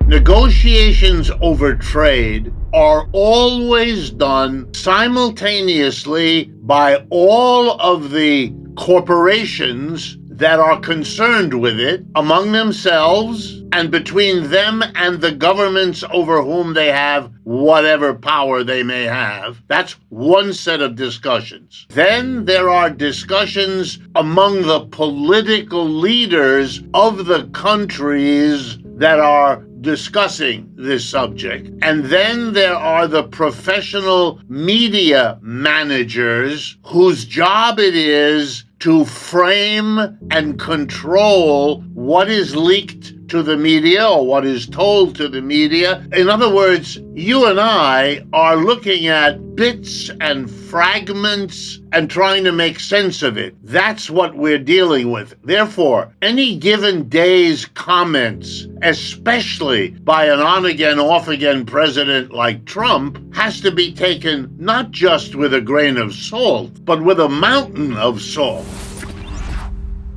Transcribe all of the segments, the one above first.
Negotiations over trade are always done simultaneously by all of the corporations that are concerned with it among themselves and between them and the governments over whom they have whatever power they may have. That's one set of discussions. Then there are discussions among the political leaders of the countries that are discussing this subject. And then there are the professional media managers whose job it is to frame and control what is leaked to the media or what is told to the media. In other words, you and I are looking at bits and fragments and trying to make sense of it. That's what we're dealing with. Therefore, any given day's comments, especially by an on-again, off-again president like Trump, has to be taken not just with a grain of salt, but with a mountain of salt.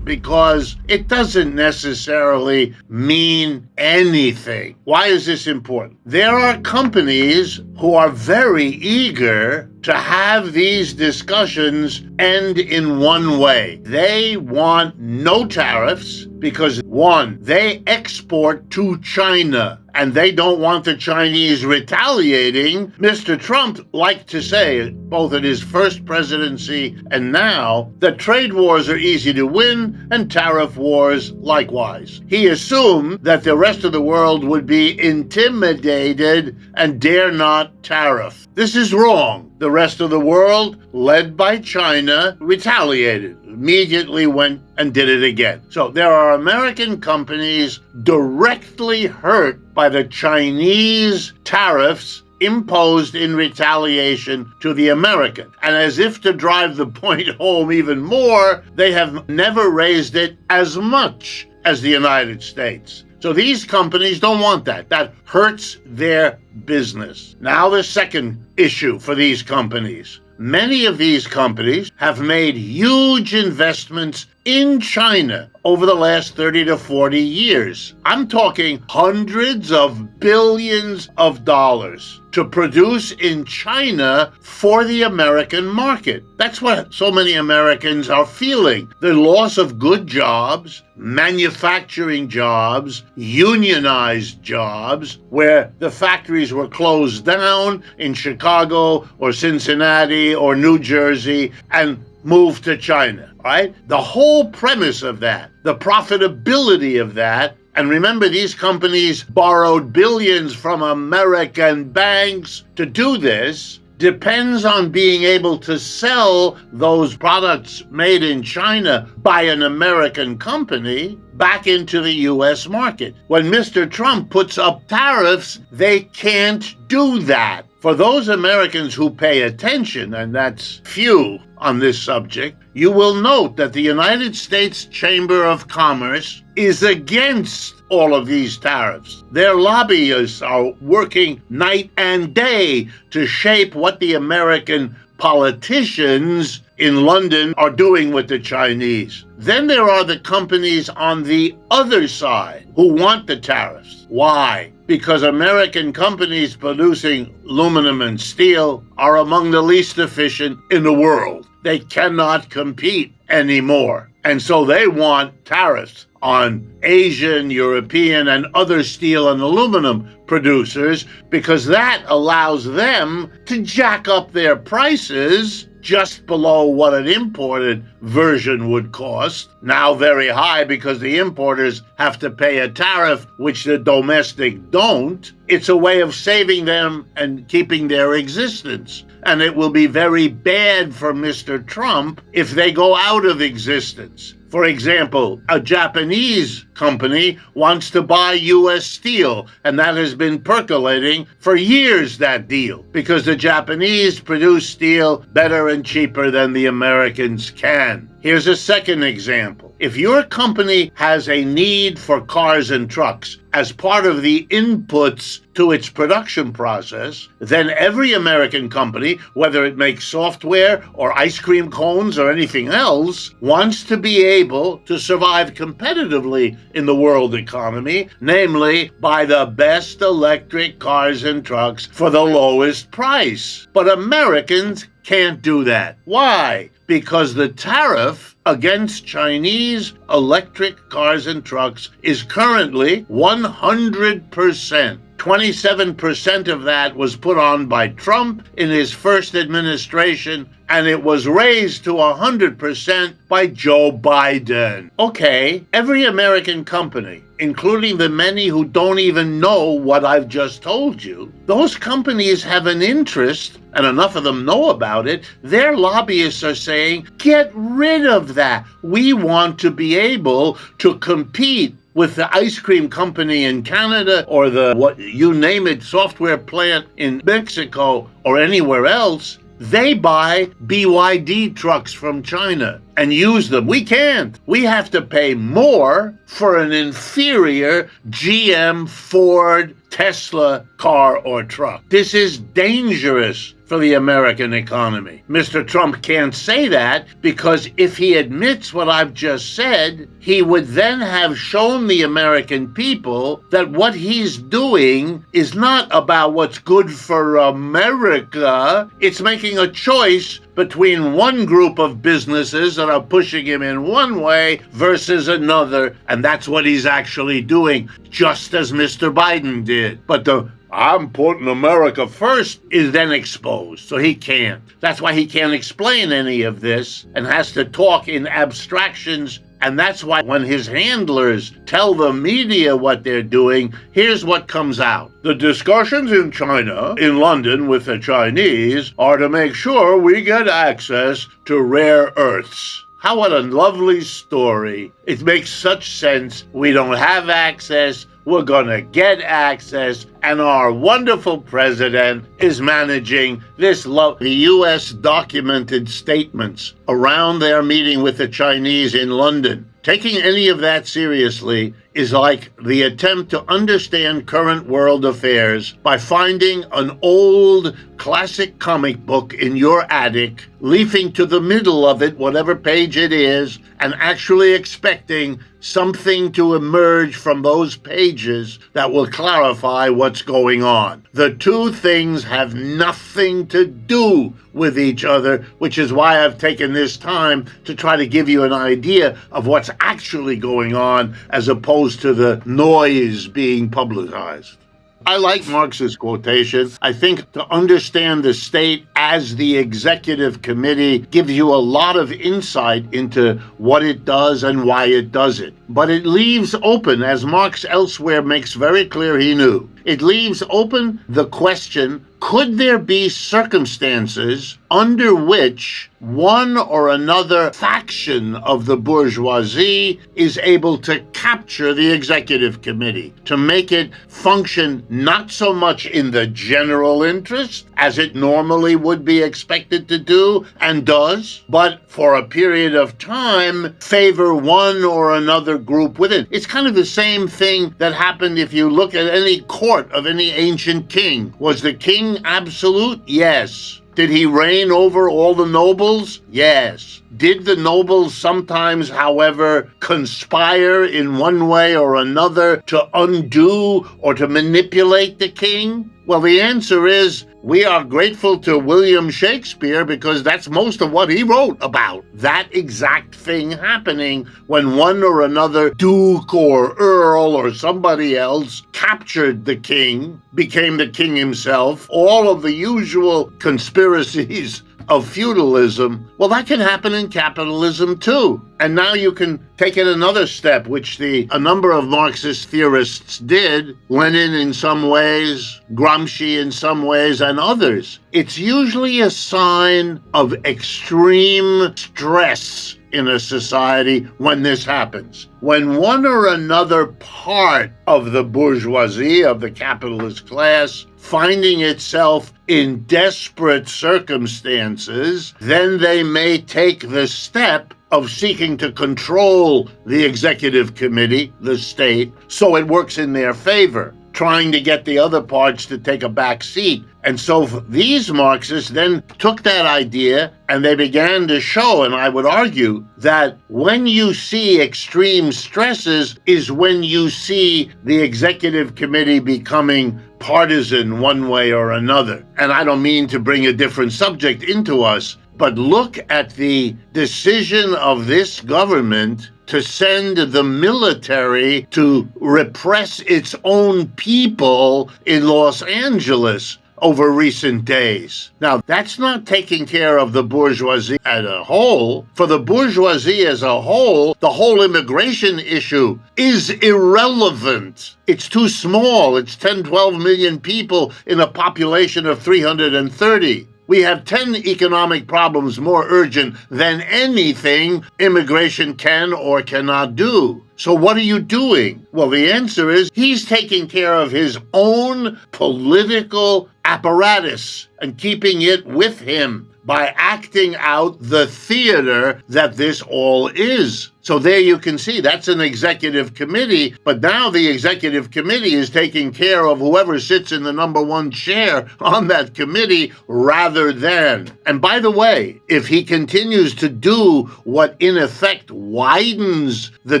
Because it doesn't necessarily mean anything. Why is this important? There are companies who are very eager to have these discussions end in one way. They want no tariffs because, one, they export to China and they don't want the Chinese retaliating. Mr. Trump liked to say, both in his first presidency and now, that trade wars are easy to win and tariff wars likewise. He assumed that the rest of the world would be intimidated and dare not tariff. This is wrong. The rest of the world, led by China, retaliated, immediately went and did it again. So there are American companies directly hurt by the Chinese tariffs imposed in retaliation to the American. And as if to drive the point home even more, they have never raised it as much as the United States. So these companies don't want that. That hurts their business. Now the second issue for these companies. Many of these companies have made huge investments in China over the last 30 to 40 years. I'm talking hundreds of billions of dollars to produce in China for the American market. That's what so many Americans are feeling. The loss of good jobs, manufacturing jobs, unionized jobs, where the factories were closed down in Chicago or Cincinnati or New Jersey and moved to China, right? The whole premise of that, the profitability of that, and remember, these companies borrowed billions from American banks to do this, depends on being able to sell those products made in China by an American company back into the U.S. market. When Mr. Trump puts up tariffs, they can't do that. For those Americans who pay attention, and that's few on this subject, you will note that the United States Chamber of Commerce is against all of these tariffs. Their lobbyists are working night and day to shape what the American politicians in London are doing with the Chinese. Then there are the companies on the other side who want the tariffs. Why? Because American companies producing aluminum and steel are among the least efficient in the world. They cannot compete anymore. And so they want tariffs on Asian, European, and other steel and aluminum producers because that allows them to jack up their prices just below what an imported version would cost, now very high because the importers have to pay a tariff which the domestic don't. It's a way of saving them and keeping their existence. And it will be very bad for Mr. Trump if they go out of existence. For example, a Japanese company wants to buy U.S. steel, and that has been percolating for years, that deal, because the Japanese produce steel better and cheaper than the Americans can. Here's a second example. If your company has a need for cars and trucks as part of the inputs to its production process, then every American company, whether it makes software or ice cream cones or anything else, wants to be able to survive competitively in the world economy, namely buy the best electric cars and trucks for the lowest price. But Americans can't do that. Why? Because the tariff against Chinese electric cars and trucks is currently 100%. 27% of that was put on by Trump in his first administration, and it was raised to 100% by Joe Biden. Okay, every American company, including the many who don't even know what I've just told you, those companies have an interest, and enough of them know about it. Their lobbyists are saying, get rid of that. We want to be able to compete with the ice cream company in Canada or the, what you name it, software plant in Mexico or anywhere else. They buy BYD trucks from China and use them. We can't. We have to pay more for an inferior GM, Ford, Tesla car or truck. This is dangerous for the American economy. Mr. Trump can't say that because if he admits what I've just said, he would then have shown the American people that what he's doing is not about what's good for America. It's making a choice between one group of businesses that are pushing him in one way versus another, and that's what he's actually doing, just as Mr. Biden did. But the I'm putting America first is then exposed, so he can't. That's why he can't explain any of this and has to talk in abstractions. And that's why when his handlers tell the media what they're doing, here's what comes out. The discussions in China, in London with the Chinese, are to make sure we get access to rare earths. How what a lovely story. It makes such sense. We don't have access. We're going to get access, and our wonderful president is managing this. The U.S. documented statements around their meeting with the Chinese in London. Taking any of that seriously is like the attempt to understand current world affairs by finding an old classic comic book in your attic, leafing to the middle of it, whatever page it is, and actually expecting something to emerge from those pages that will clarify what's going on. The two things have nothing to do with each other, which is why I've taken this time to try to give you an idea of what's actually going on as opposed to the noise being publicized. I like Marx's quotation. I think to understand the state as the executive committee gives you a lot of insight into what it does and why it does it. But it leaves open, as Marx elsewhere makes very clear he knew, it leaves open the question, could there be circumstances under which one or another faction of the bourgeoisie is able to capture the executive committee, to make it function not so much in the general interest, as it normally would be expected to do and does, but for a period of time favor one or another group within. It's kind of the same thing that happened if you look at any court of any ancient king. Was the king absolute? Yes. Did he reign over all the nobles? Yes. Did the nobles sometimes, however, conspire in one way or another to undo or to manipulate the king? Well, the answer is we are grateful to William Shakespeare because that's most of what he wrote about. That exact thing happening when one or another duke or earl or somebody else captured the king, became the king himself, all of the usual conspiracies of feudalism. Well, that can happen in capitalism too. And now you can take it another step, which a number of Marxist theorists did, Lenin in some ways, Gramsci in some ways, and others. It's usually a sign of extreme stress in a society when this happens. When one or another part of the bourgeoisie, of the capitalist class, finding itself in desperate circumstances, then they may take the step of seeking to control the executive committee, the state, so it works in their favor, trying to get the other parts to take a back seat. And so these Marxists then took that idea and they began to show, and I would argue, that when you see extreme stresses is when you see the executive committee becoming partisan one way or another. And I don't mean to bring a different subject into us, but look at the decision of this government to send the military to repress its own people in Los Angeles over recent days. Now, that's not taking care of the bourgeoisie as a whole. For the bourgeoisie as a whole, the whole immigration issue is irrelevant. It's too small. It's 10, 12 million people in a population of 330. We have 10 economic problems more urgent than anything immigration can or cannot do. So what are you doing? Well, the answer is he's taking care of his own political apparatus and keeping it with him by acting out the theater that this all is. So there you can see that's an executive committee, but now the executive committee is taking care of whoever sits in the number one chair on that committee rather than. And by the way, if he continues to do what in effect widens the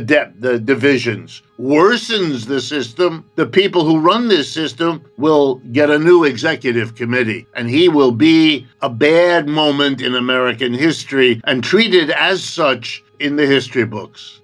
divisions, worsens the system, the people who run this system will get a new executive committee, and he will be a bad moment in American history and treated as such in the history books.